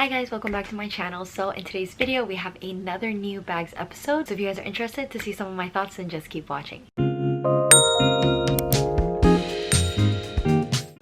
Hi guys, welcome back to my channel. So in today's video we have another new bags episode, so if you guys are interested to see some of my thoughts, then just keep watching.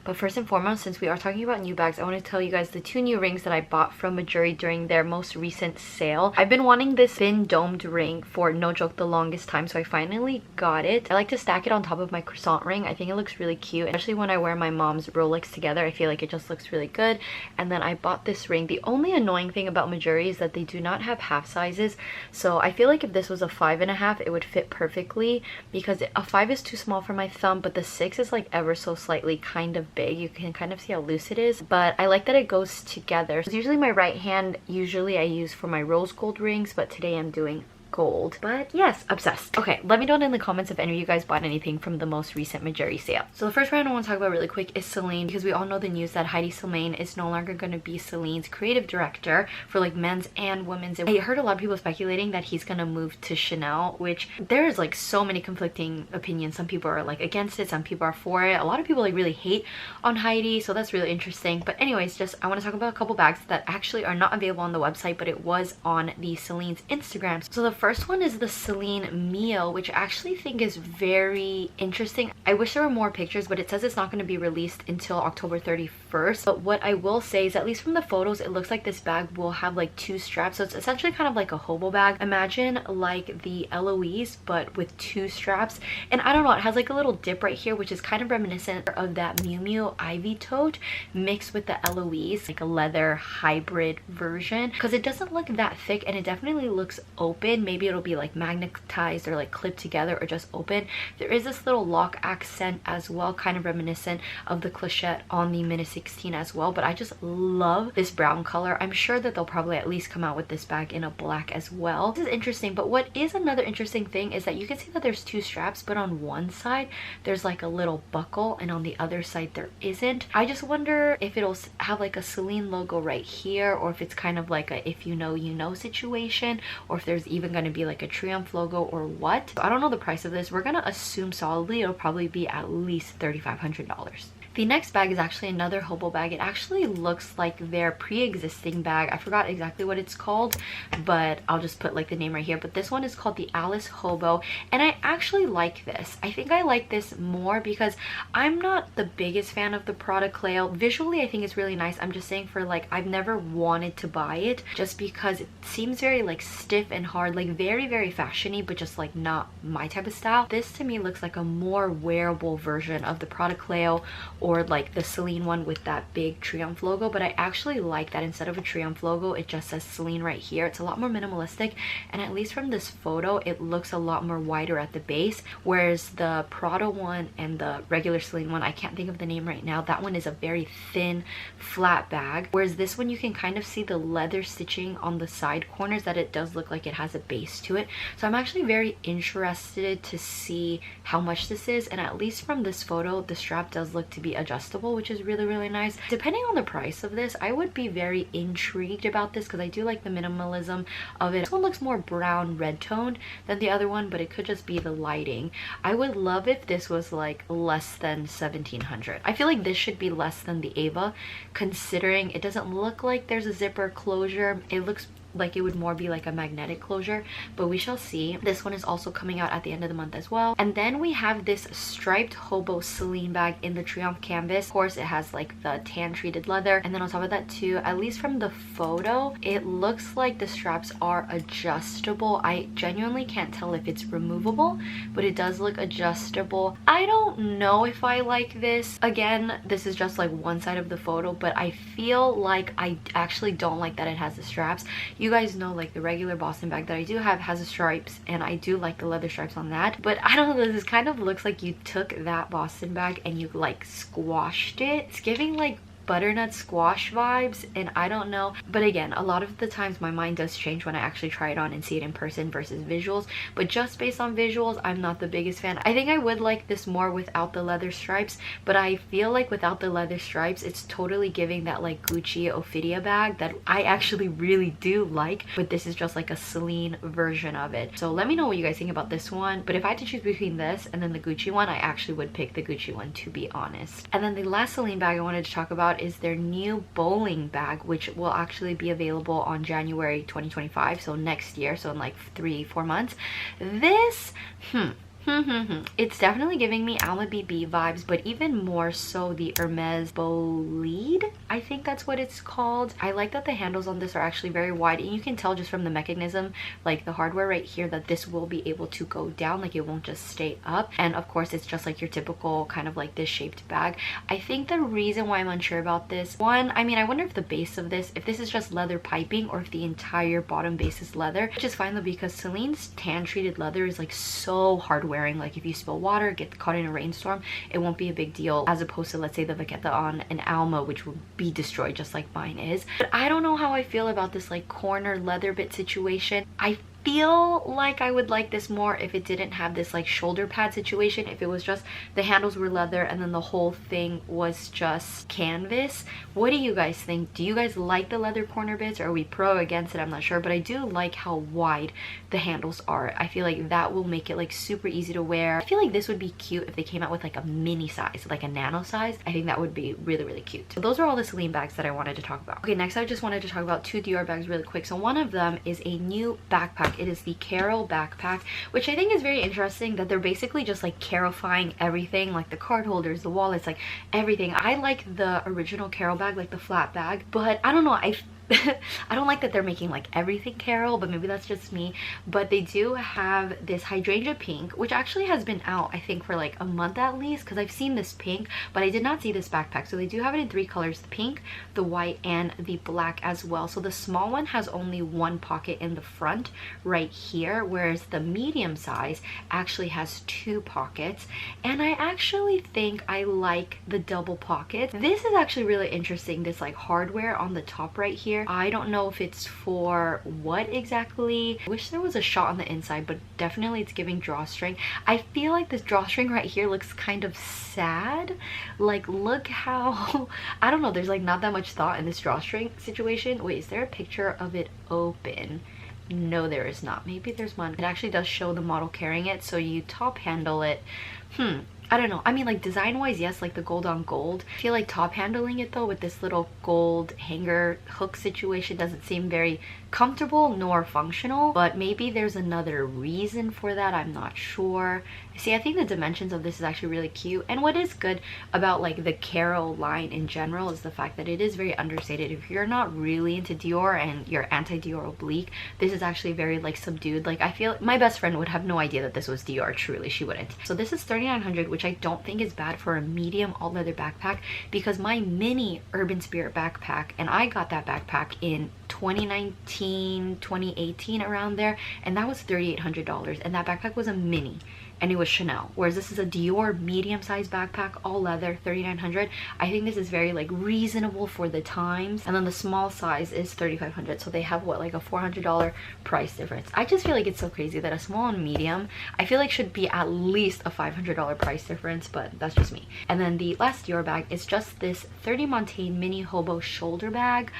But first and foremost, since we are talking about new bags, I want to tell you guys the two new rings that I bought from Majeri during their most recent sale. I've been wanting this thin domed ring for no joke the longest time, so I finally got it. I like to stack it on top of my croissant ring. I think it looks really cute, especially when I wear my mom's Rolex together. I feel like it just looks really good. And then I bought this ring. The only annoying thing about Majeri is that they do not have half sizes, so I feel like if this was a 5.5 it would fit perfectly, because a 5 is too small for my thumb, but the 6 is like ever so slightly kind of big. You can kind of see how loose it is, but I like that it goes together. It's usually my right hand, usually I use for my rose gold rings, but today I'm doing gold. But yes, obsessed. Okay, let me know in the comments if any of you guys bought anything from the most recent Majeri sale. So the first brand I want to talk about really quick is Celine, because we all know the news that Hedi Celine is no longer going to be Celine's creative director for like men's and women's. I heard a lot of people speculating that he's going to move to Chanel, which there's like so many conflicting opinions. Some people are like against it, some people are for it. A lot of people like really hate on Hedi, so that's really interesting. But anyways, just I want to talk about a couple bags that actually are not available on the website, but it was on the Celine's Instagram. So the first one is the Celine Miu, which I actually think is very interesting. I wish there were more pictures, but it says it's not going to be released until October 31st. But what I will say is, at least from the photos, it looks like this bag will have like 2 straps. So it's essentially kind of like a hobo bag. Imagine like the Loewe's, but with 2 straps. And I don't know, it has like a little dip right here, which is kind of reminiscent of that Miu Miu Ivy tote mixed with the Loewe's, like a leather hybrid version, because it doesn't look that thick and it definitely looks open. Maybe it'll be like magnetized or like clipped together or just open. There is this little lock accent as well, kind of reminiscent of the clochette on the Mini 16 as well. But I just love this brown color. I'm sure that they'll probably at least come out with this bag in a black as well. This is interesting, but what is another interesting thing is that you can see that there's 2 straps, but on one side there's like a little buckle and on the other side there isn't. I just wonder if it'll have like a Celine logo right here, or if it's kind of like a if you know you know situation, or if there's even going to be like a Triumph logo or what. So I don't know the price of this. We're gonna assume solidly it'll probably be at least $3,500. The next bag is actually another hobo bag. It actually looks like their pre-existing bag. I forgot exactly what it's called, but I'll just put like the name right here. But this one is called the Alice Hobo, and I actually like this. I think I like this more because I'm not the biggest fan of the Prada Cleo. Visually, I think it's really nice. I'm just saying for like, I've never wanted to buy it just because it seems very like stiff and hard, like very, very fashiony, but just like not my type of style. This to me looks like a more wearable version of the Prada Cleo, or like the Celine one with that big Triumph logo. But I actually like that instead of a Triumph logo, it just says Celine right here. It's a lot more minimalistic, and at least from this photo it looks a lot more wider at the base, whereas the Prada one and the regular Celine one, I can't think of the name right now, that one is a very thin flat bag, whereas this one you can kind of see the leather stitching on the side corners, that it does look like it has a base to it. So I'm actually very interested to see how much this is, and at least from this photo the strap does look to be adjustable, which is really, really nice. Depending on the price of this, I would be very intrigued about this because I do like the minimalism of it. This one looks more brown red toned than the other one, but it could just be the lighting. I would love if this was like less than $1,700. I feel like this should be less than the Ava, considering it doesn't look like there's a zipper closure. It looks like it would more be like a magnetic closure, but we shall see. This one is also coming out at the end of the month as well. And then we have this striped hobo Celine bag in the Triumph canvas. Of course, it has like the tan treated leather, and then on top of that too, at least from the photo, it looks like the straps are adjustable. I genuinely can't tell if it's removable, but it does look adjustable. I don't know if I like this. Again, this is just like one side of the photo, but I feel like I actually don't like that it has the straps. You guys know like the regular Boston bag that I do have has the stripes, and I do like the leather stripes on that, but I don't know, this kind of looks like you took that Boston bag and you like squashed it. It's giving like butternut squash vibes, and I don't know. But again, a lot of the times my mind does change when I actually try it on and see it in person versus visuals, but just based on visuals, I'm not the biggest fan. I think I would like this more without the leather stripes, but I feel like without the leather stripes it's totally giving that like Gucci Ophidia bag that I actually really do like, but this is just like a Celine version of it. So let me know what you guys think about this one, but if I had to choose between this and then the Gucci one, I actually would pick the Gucci one, to be honest. And then the last Celine bag I wanted to talk about about is their new bowling bag, which will actually be available on January 2025, so next year, so in like 3-4 months. This it's definitely giving me Alma BB vibes, but even more so the Hermes Bolide, I think that's what it's called. I like that the handles on this are actually very wide, and you can tell just from the mechanism, like the hardware right here, that this will be able to go down, like it won't just stay up. And of course it's just like your typical kind of like this shaped bag. I think the reason why I'm unsure about this one, I mean, I wonder if the base of this, if this is just leather piping or if the entire bottom base is leather, which is fine though, because Celine's tan treated leather is like so hard wearing. Like if you spill water, get caught in a rainstorm, it won't be a big deal, as opposed to let's say the Vachetta on an Alma, which will be destroyed just like mine is. But I don't know how I feel about this like corner leather bit situation. I feel like I would like this more if it didn't have this like shoulder pad situation, if it was just the handles were leather and then the whole thing was just canvas. What do you guys think? Do you guys like the leather corner bits, or are we pro or against it? I'm not sure, but I do like how wide the handles are. I feel like that will make it like super easy to wear. I feel like this would be cute if they came out with like a mini size, like a nano size. I think that would be really, really cute. So those are all the Celine bags that I wanted to talk about. Okay, next I just wanted to talk about 2 Dior bags really quick. So one of them is a new backpack. It is the Carol backpack, which I think is very interesting that they're basically just like Carolifying everything, like the card holders, the wallets, like everything. I like the original Carol bag, like the flat bag, but I don't know, I don't like that they're making like everything Carol, but maybe that's just me. But they do have this hydrangea pink, which actually has been out I think for like a month at least, because I've seen this pink, but I did not see this backpack. So they do have it in 3 colors, the pink, the white, and the black as well. So the small one has only 1 pocket in the front right here, whereas the medium size actually has 2 pockets. And I actually think I like the double pockets. This is actually really interesting, this like hardware on the top right here. I don't know if it's for what exactly. I wish there was a shot on the inside, but definitely it's giving drawstring. I feel like this drawstring right here looks kind of sad. Like look how I don't know, there's like not that much thought in this drawstring situation. Wait, is there a picture of it open? No, there is not. Maybe there's one. It actually does show the model carrying it, so you top handle it. I don't know. I mean, like design wise, yes, like the gold on gold. I feel like top handling it though with this little gold hanger hook situation doesn't seem very comfortable nor functional, but maybe there's another reason for that. I'm not sure. See, I think the dimensions of this is actually really cute, and what is good about like the Carol line in general is the fact that it is very understated. If you're not really into Dior and you're anti-Dior oblique, this is actually very like subdued. Like I feel my best friend would have no idea that this was Dior. Truly, she wouldn't. So this is $3,900, which I don't think is bad for a medium all leather backpack, because my mini Urban Spirit backpack, and I got that backpack in 2019, 2018, around there, and that was $3,800, and that backpack was a mini and it was Chanel, whereas this is a Dior medium-sized backpack, all leather, $3,900. I think this is very like reasonable for the times. And then the small size is $3,500, so they have what, like a $400 price difference. I just feel like it's so crazy that a small and medium I feel like should be at least a $500 price difference, but that's just me. And then the last Dior bag is just this 30 Montaigne mini hobo shoulder bag.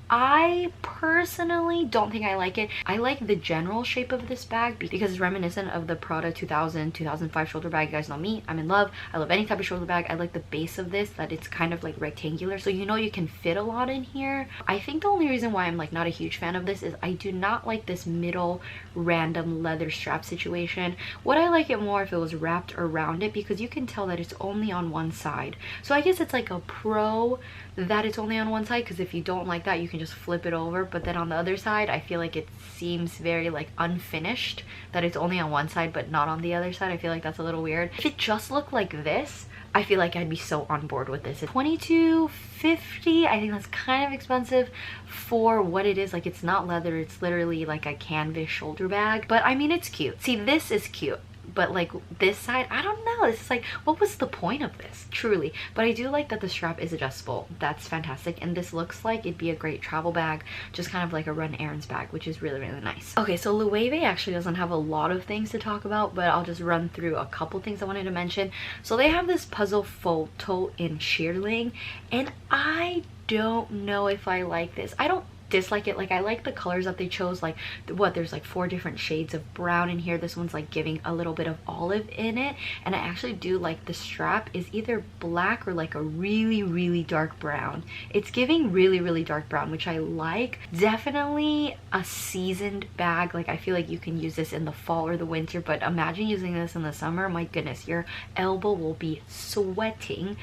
I personally don't think I like it. I like the general shape of this bag because it's reminiscent of the Prada 2005 shoulder bag. You guys know me, I'm in love. I love any type of shoulder bag. I like the base of this, that it's kind of like rectangular, so you know you can fit a lot in here. I think the only reason why I'm like not a huge fan of this is I do not like this middle random leather strap situation. Would I like it more if it was wrapped around it, because you can tell that it's only on one side. So I guess it's like a pro that it's only on one side, because if you don't like that you can just flip it over. But then on the other side I feel like it seems very like unfinished that it's only on one side but not on the other side. I feel like that's a little weird. If it just looked like this, I feel like I'd be so on board with this. It's $22.50. I think that's kind of expensive for what it is. Like, it's not leather, it's literally like a canvas shoulder bag, but I mean it's cute. See, this is cute, but like this side, I don't know, it's like, what was the point of this, truly? But I do like that the strap is adjustable. That's fantastic. And this looks like it'd be a great travel bag, just kind of like a run errands bag, which is really, really nice. Okay, so Loewe actually doesn't have a lot of things to talk about, but I'll just run through a couple things I wanted to mention. So they have this puzzle photo in shearling, and I don't know if I like this. I don't dislike it. Like, I like the colors that they chose. Like, what, there's like 4 different shades of brown in here. This one's like giving a little bit of olive in it, and I actually do like the strap is either black or like a really dark brown. It's giving really dark brown, which I like. Definitely a seasoned bag. Like, I feel like you can use this in the fall or the winter, but imagine using this in the summer. My goodness, your elbow will be sweating.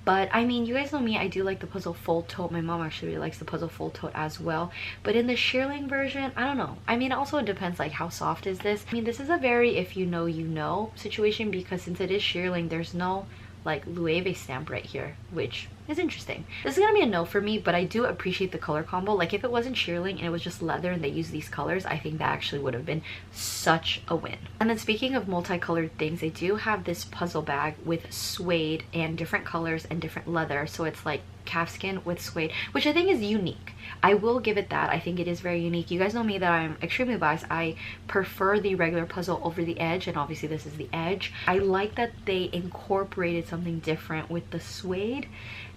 But I mean, you guys know me, I do like the puzzle full tote. My mom actually really likes the puzzle full tote as well. But in the shearling version, I don't know. I mean, also it depends, like, how soft is this. I mean, this is a very if you know you know situation, because since it is shearling, there's no like Loewe stamp right here, which is interesting. This is gonna be a no for me, but I do appreciate the color combo. Like, if it wasn't shearling and it was just leather and they used these colors, I think that actually would have been such a win. And then speaking of multicolored things, they do have this puzzle bag with suede and different colors and different leather. So it's like calfskin with suede, which I think is unique. I will give it that. I think it is very unique. You guys know me that I'm extremely biased. I prefer the regular puzzle over the edge, and obviously this is the edge. I like that they incorporated something different with the suede.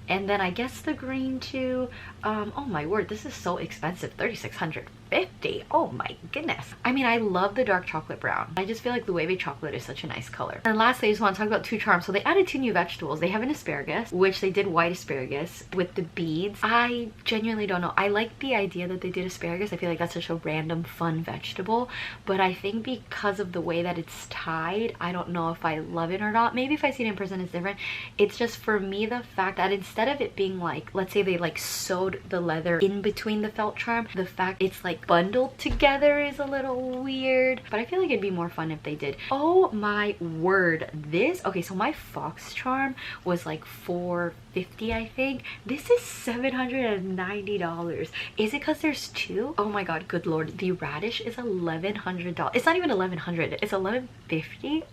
And then I guess the green too. Oh my word, this is so expensive. $3,650. Oh my goodness. I mean, I love the dark chocolate brown. I just feel like the Loewe chocolate is such a nice color. And lastly, I just want to talk about 2 charms. So they added 2 new vegetables. They have an asparagus, which they did white asparagus with the beads. I genuinely don't know. I like the idea that they did asparagus. I feel like that's such a random fun vegetable, but I think because of the way that it's tied, I don't know if I love it or not. Maybe if I see it in person it's different. It's just, for me, the fact that instead of it being like, let's say they like sewed the leather in between the felt charm, the fact it's like bundled together is a little weird, but I feel like it'd be more fun if they did. Oh my word, this, okay, so my fox charm was like $450, I think. This is $790. Is it because there's 2? Oh my god, good lord. The radish is $1,100. It's not even $1,100, it's $1,150.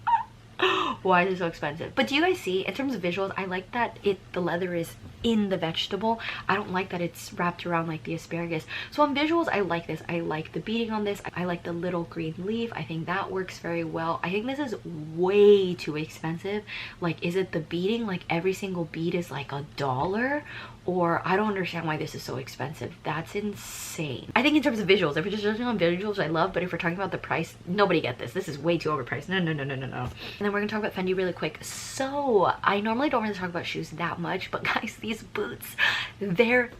Why is it so expensive? But do you guys see, in terms of visuals, I like that the leather is in the vegetable. I don't like that it's wrapped around like the asparagus. So on visuals, I like this. I like the beading on this. I like the little green leaf. I think that works very well. I think this is way too expensive. Like, is it the beading? Like, every single bead is like $1? Or I don't understand why this is so expensive. That's insane. I think in terms of visuals, if we're just judging on visuals, I love, but if we're talking about the price, nobody get this. This is way too overpriced. No. And then we're gonna talk about Fendi really quick. So I normally don't really talk about shoes that much, but guys, these boots, they're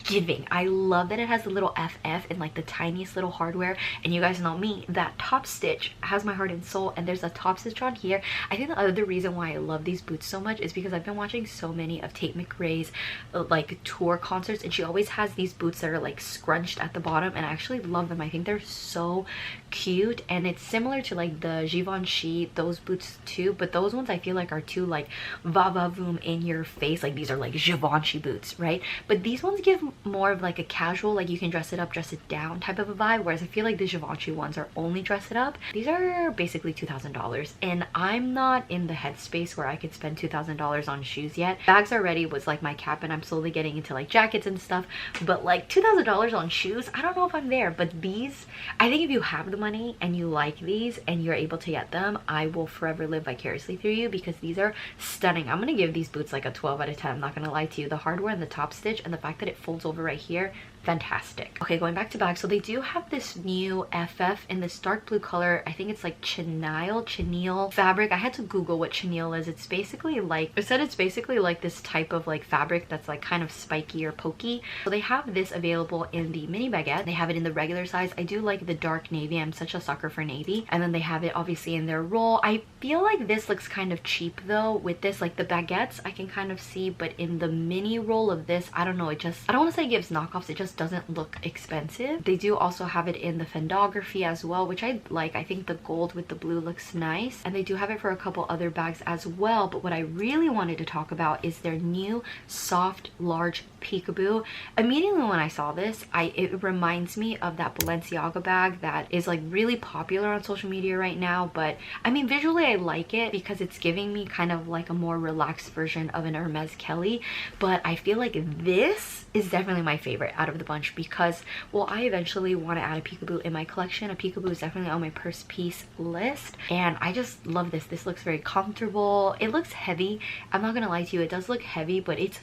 giving. I love that it has the little FF and like the tiniest little hardware, and you guys know me, that top stitch has my heart and soul, and there's a top stitch on here. I think the other reason why I love these boots so much is because I've been watching so many of Tate McRae's like tour concerts, and she always has these boots that are like scrunched at the bottom, and I actually love them. I think they're so cute, and it's similar to like the Givenchy, those boots too, but those ones I feel like are too like va-va-voom in your face. Like, these are like Givenchy boots, right? But these ones give more of like a casual, like you can dress it up, dress it down type of a vibe, whereas I feel like the Givenchy ones are only dress it up. These are basically $2,000, and I'm not in the headspace where I could spend $2,000 on shoes yet. Bags already was like my cap, and I'm slowly getting into like jackets and stuff, but like $2,000 on shoes, I don't know if I'm there. But these, I think if you have the money and you like these and you're able to get them, I will forever live vicariously through you, because these are stunning. I'm gonna give these boots like a 12 out of 10. I'm not gonna lie to you. The hardware and the top stitch and the fact that it folds over right here, fantastic. Okay, going back to bags, so they do have this new FF in this dark blue color. I think it's like chenille fabric. I had to Google what chenille is. It's basically like, it said it's basically like this type of like fabric that's like kind of spiky or pokey. So they have this available in the mini baguette. They have it in the regular size. I do like the dark navy. I'm such a sucker for navy. And then they have it obviously in their roll. I feel like this looks kind of cheap though with this, like the baguettes I can kind of see, but in the mini roll of this, I don't know, it just, I don't want to say it gives knockoffs, it just doesn't look expensive. They do also have it in the Fendography as well, which I like. I think the gold with the blue looks nice, and they do have it for a couple other bags as well. But what I really wanted to talk about is their new soft large peekaboo. Immediately when I saw this, it reminds me of that Balenciaga bag that is like really popular on social media right now. But I mean, visually I like it because it's giving me kind of like a more relaxed version of an Hermes Kelly, but I feel like this is definitely my favorite out of the bunch, because, well, I eventually want to add a peekaboo in my collection. A peekaboo is definitely on my purse piece list, and I just love this. This looks very comfortable. It looks heavy. I'm not gonna lie to you, it does look heavy, but it's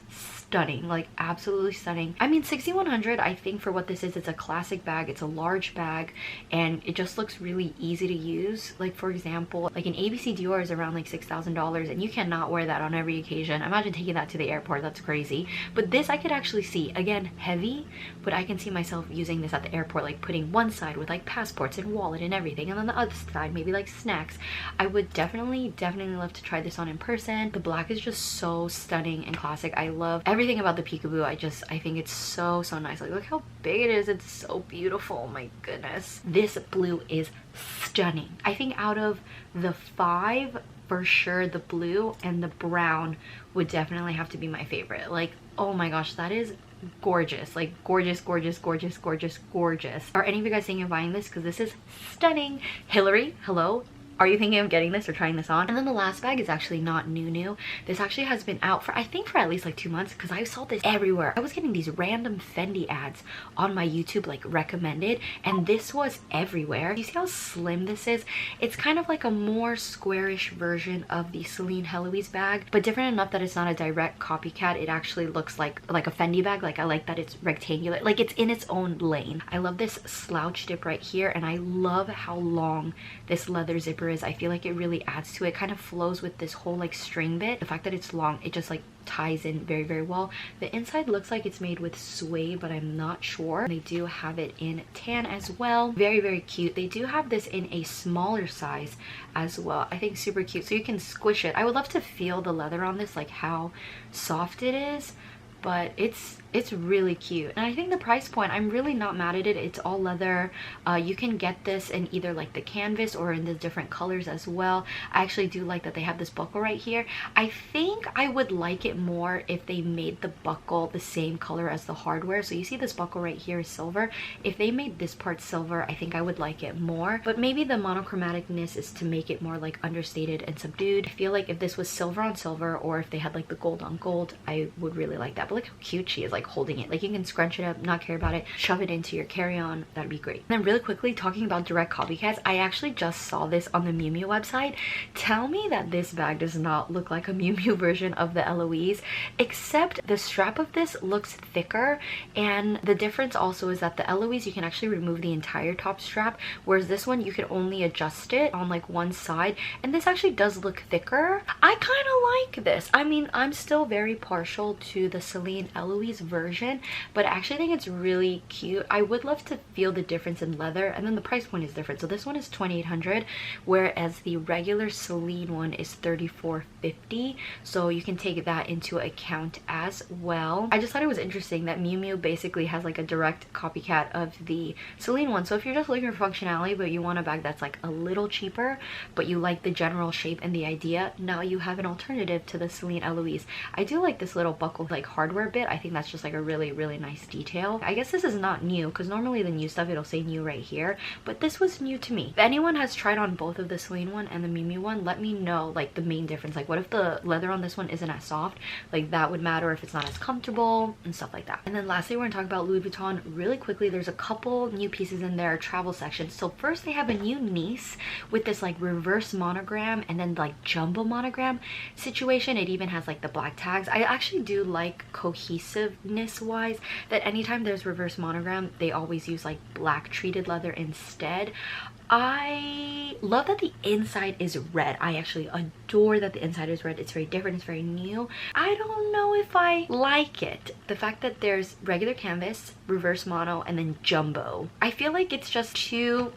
stunning, like absolutely stunning. I mean, 6100, I think for what this is, it's a classic bag, it's a large bag, and it just looks really easy to use. Like for example, like an ABC Dior is around like $6,000, and you cannot wear that on every occasion. Imagine taking that to the airport, that's crazy. But this I could actually see, again, heavy, but I can see myself using this at the airport, like putting one side with like passports and wallet and everything, and then the other side maybe like snacks. I would definitely love to try this on in person. The black is just so stunning and classic. I love everything about the peekaboo. I think it's so nice. Like, look how big it is. It's so beautiful. Oh my goodness. This blue is stunning. I think out of the 5, for sure the blue and the brown would definitely have to be my favorite. Like, oh my gosh, that is gorgeous. Like gorgeous. Are any of you guys thinking of buying this? Because this is stunning. Hillary, hello, are you thinking of getting this or trying this on? And then the last bag is actually not new. This actually has been out for, I think, for at least like 2 months, because I saw this everywhere. I was getting these random Fendi ads on my YouTube, like recommended, and this was everywhere. You see how slim this is? It's kind of like a more squarish version of the Celine Heloise bag, but different enough that it's not a direct copycat. It actually looks like a Fendi bag. Like, I like that it's rectangular, like it's in its own lane. I love this slouch dip right here, and I love how long this leather zipper is. I feel like it really adds to it. Kind of flows with this whole like string bit. The fact that it's long, it just like ties in very well. The inside looks like it's made with suede, but I'm not sure. They do have it in tan as well. Very cute. They do have this in a smaller size as well. I think super cute. So you can squish it. I would love to feel the leather on this, like how soft it is, but it's really cute. And I think the price point, I'm really not mad at it. It's all leather. You can get this in either like the canvas or in the different colors as well. I actually do like that they have this buckle right here. I think I would like it more if they made the buckle the same color as the hardware. So you see this buckle right here is silver. If they made this part silver, I think I would like it more. But maybe the monochromaticness is to make it more like understated and subdued. I feel like if this was silver on silver, or if they had like the gold on gold, I would really like that. But look how cute she is, like holding it. Like, you can scrunch it up, not care about it, shove it into your carry-on. That'd be great. And then really quickly, talking about direct copycats, I actually just saw this on the Miu Miu website. Tell me that this bag does not look like a Miu Miu version of the Eloise, except the strap of this looks thicker, and the difference also is that the Eloise, you can actually remove the entire top strap, whereas this one you can only adjust it on like one side, and this actually does look thicker. I kind of like this. I mean, I'm still very partial to the Celine Eloise version, but I actually think it's really cute. I would love to feel the difference in leather, and then the price point is different. So this one is $2,800, whereas the regular Celine one is $3,450. So you can take that into account as well. I just thought it was interesting that Miu Miu basically has like a direct copycat of the Celine one. So if you're just looking for functionality, but you want a bag that's like a little cheaper, but you like the general shape and the idea, now you have an alternative to the Celine Eloise. I do like this little buckle like hardware bit. I think that's just like a really nice detail. I guess this is not new, because normally the new stuff, it'll say new right here, but this was new to me. If anyone has tried on both of the Celine one and the Miu Miu one, let me know like the main difference. Like, what if the leather on this one isn't as soft? Like, that would matter if it's not as comfortable and stuff like that. And then lastly, we're gonna talk about Louis Vuitton really quickly. There's a couple new pieces in their travel section. So first, they have a new Nice with this like reverse monogram and then like jumbo monogram situation. It even has like the black tags. I actually do like cohesiveness wise that anytime there's reverse monogram, they always use like black treated leather instead. I love that the inside is red. I actually adore that the inside is red. It's very different, it's very new. I don't know if I like it. The fact that there's regular canvas, reverse mono, and then jumbo. I feel like it's just too,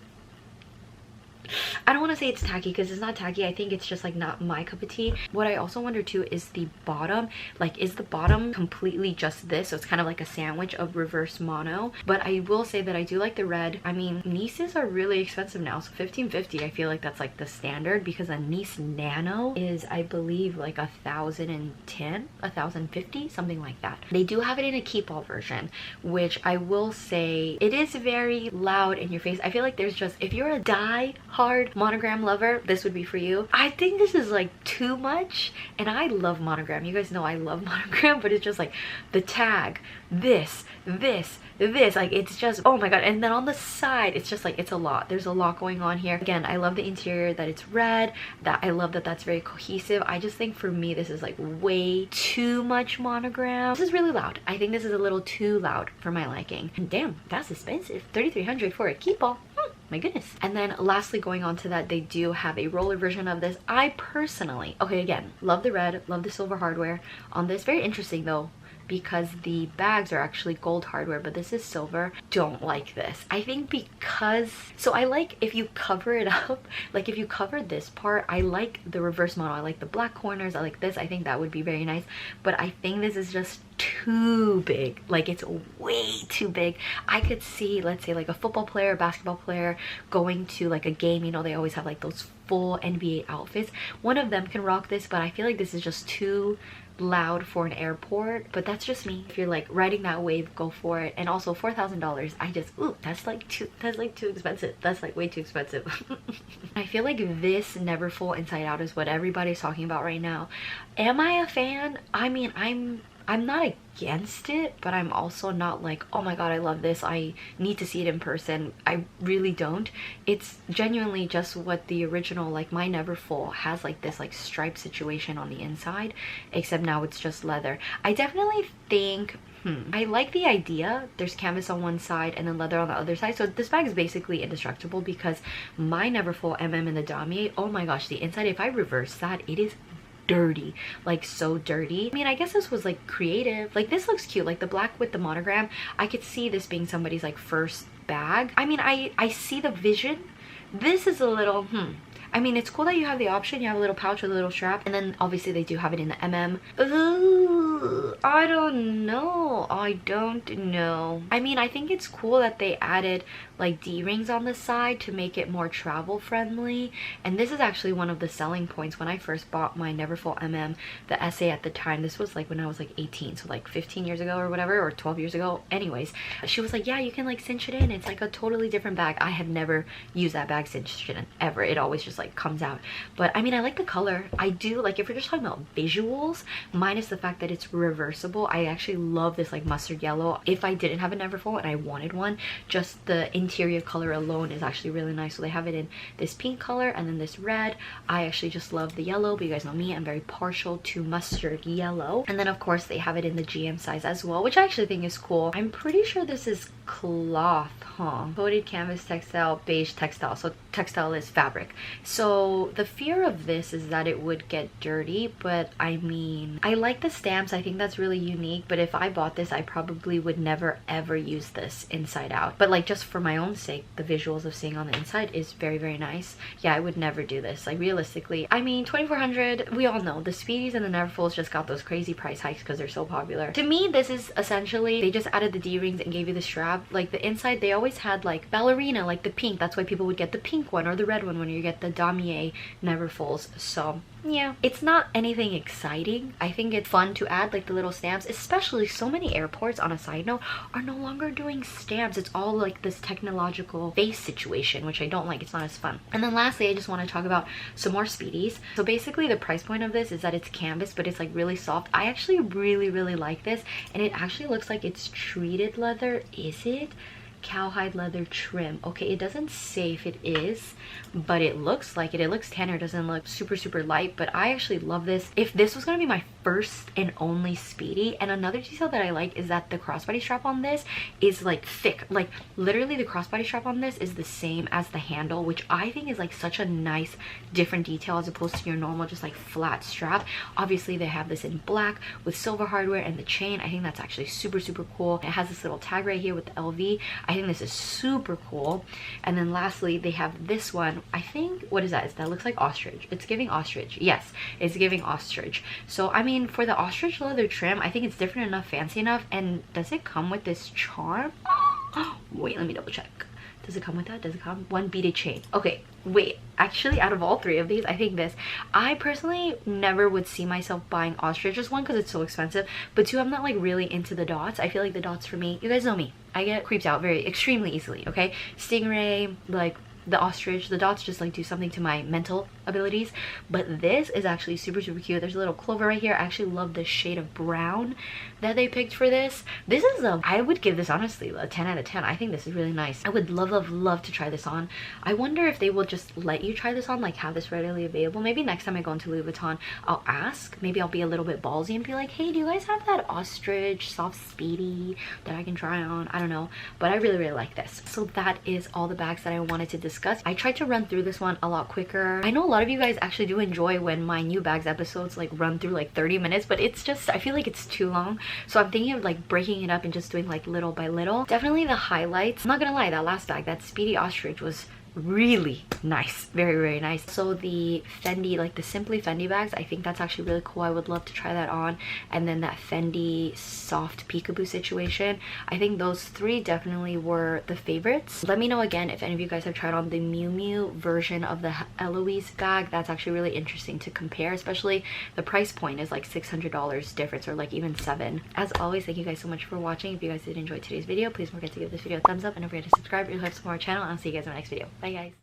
I don't want to say it's tacky, because it's not tacky. I think it's just like not my cup of tea. What I also wonder too is the bottom. Like, is the bottom completely just this? So it's kind of like a sandwich of reverse mono. But I will say that I do like the red. I mean, Nices are really expensive now, so $1,550, I feel like that's like the standard, because a Nice Nano is, I believe, like $1,010, $1,050, something like that. They do have it in a keep all version, which I will say it is very loud in your face. I feel like there's just, if you're a die-hard monogram lover, this would be for you. I think this is like too much, and I love monogram. You guys know I love monogram, but it's just like the tag, this, this, like, it's just, oh my god. And then on the side, it's just like, it's a lot. There's a lot going on here. Again, I love the interior, that it's red, that I love that that's very cohesive. I just think for me, this is like way too much monogram. This is really loud. I think this is a little too loud for my liking. And damn, that's expensive. 3,300 for a keep ball. My goodness. And then lastly, going on to that, they do have a roller version of this. I personally, okay, again, love the red, love the silver hardware on this. Very interesting though, because the bags are actually gold hardware, but this is silver. Don't like this. I think because, so I like if you cover it up, like if you cover this part, I like the reverse model. I like the black corners. I like this. I think that would be very nice. But I think this is just too big. Like, it's way too big. I could see, let's say, like a football player, basketball player going to like a game. You know, they always have like those full NBA outfits. One of them can rock this, but I feel like this is just too loud for an airport. But that's just me. If you're like riding that wave, go for it. And also $4,000, I just, ooh, that's like too expensive. That's like way too expensive. I feel like this Neverfull Inside Out is what everybody's talking about right now. Am I a fan? I mean, I'm not against it, but I'm also not like, oh my god, I love this, I need to see it in person. I really don't. It's genuinely just what the original, like my Neverfull has, like this like stripe situation on the inside, except now it's just leather. I definitely think I like the idea. There's canvas on one side and then leather on the other side. So this bag is basically indestructible because my Neverfull MM in the damier, oh my gosh, the inside, if I reverse that, it is dirty, like so dirty. I mean, I guess this was like creative. Like, this looks cute, like the black with the monogram. I could see this being somebody's like first bag. I mean, I see the vision. This is a little I mean, it's cool that you have the option. You have a little pouch with a little strap, and then obviously they do have it in the MM. Ooh, I don't know. I don't know. I mean, I think it's cool that they added like D-rings on the side to make it more travel friendly. And this is actually one of the selling points. When I first bought my Neverfull MM, the essay at the time, this was like when I was like 18, so like 15 years ago or whatever, or 12 years ago. Anyways, she was like, yeah, you can like cinch it in. It's like a totally different bag. I had never used that bag cinched in ever. It always just like comes out. But I mean, I like the color. I do, like, if we're just talking about visuals, minus the fact that it's reversible, I actually love this like mustard yellow. If I didn't have a Neverfull and I wanted one, just the interior color alone is actually really nice. So they have it in this pink color and then this red. I actually just love the yellow, but you guys know me, I'm very partial to mustard yellow. And then of course they have it in the GM size as well, which I actually think is cool. I'm pretty sure this is cloth, huh? Coated canvas textile, beige textile. So textile is fabric. So the fear of this is that it would get dirty, but I mean, I like the stamps. I think that's really unique, but if I bought this, I probably would never ever use this inside out. But like, just for my own sake, the visuals of seeing on the inside is very, very nice. Yeah, I would never do this. Like, realistically, I mean, 2,400, we all know the Speedies and the Neverfulls just got those crazy price hikes because they're so popular. To me, this is essentially, they just added the D-rings and gave you the strap. Like the inside, they always had like ballerina, like the pink. That's why people would get the pink one or the red one when you get the damier Neverfulls. So yeah, it's not anything exciting. I think it's fun to add like the little stamps, especially so many airports, on a side note, are no longer doing stamps. It's all like this technological face situation, which I don't like. It's not as fun. And then lastly, I just want to talk about some more Speedies. So basically the price point of this is that it's canvas, but it's like really soft. I actually really, really like this, and it actually looks like it's treated leather. Is it? Cowhide leather trim. Okay, it doesn't say if it is, but it looks like it. It looks tanner. It doesn't look super, super light, but I actually love this. If this was going to be my first and only Speedy. And another detail that I like is that the crossbody strap on this is like thick. Like literally the crossbody strap on this is the same as the handle, which I think is like such a nice different detail as opposed to your normal just like flat strap. Obviously they have this in black with silver hardware and the chain. I think that's actually super, super cool. It has this little tag right here with the LV. I think this is super cool. And then lastly, they have this one. I think, what is that? That looks like ostrich. It's giving ostrich. Yes, it's giving ostrich. So I mean, for the ostrich leather trim, I think it's different enough, fancy enough. And does it come with this charm? Wait, let me double check. Does it come with that? Does it come? One beaded chain. Okay, wait. Actually, out of all three of these, I think this. I personally never would see myself buying ostrich. Just one, because it's so expensive. But two, I'm not like really into the dots. I feel like the dots for me, you guys know me, I get creeped out very extremely easily, okay? Stingray, like the ostrich, the dots just like do something to my mental abilities, but this is actually super cute. There's a little clover right here. I actually love the shade of brown that they picked for this. This is I would give this honestly a 10 out of 10. I think this is really nice. I would love to try this on. I wonder if they will just let you try this on, like have this readily available. Maybe next time I go into Louis Vuitton, I'll ask. Maybe I'll be a little bit ballsy and be like, hey, do you guys have that ostrich soft speedy that I can try on? I don't know, but I really like this. So that is all the bags that I wanted to discuss. I tried to run through this one a lot quicker. I know a lot of you guys actually do enjoy when my new bags episodes like run through like 30 minutes, but it's just, I feel like it's too long. So I'm thinking of like breaking it up and just doing like little by little. Definitely the highlights. I'm not gonna lie, that last bag, that Speedy Ostrich, was really nice. Very nice. So the Fendi, like the Simply Fendi bags, I think that's actually really cool. I would love to try that on. And then that Fendi Soft Peekaboo situation, I think those three definitely were the favorites. Let me know again if any of you guys have tried on the Miu Miu version of the Eloise bag. That's actually really interesting to compare, especially the price point is like $600 difference, or like even $7. As always, thank you guys so much for watching. If you guys did enjoy today's video, please don't forget to give this video a thumbs up and don't forget to subscribe if you have some more channel, and I'll see you guys in my next video. Bye guys.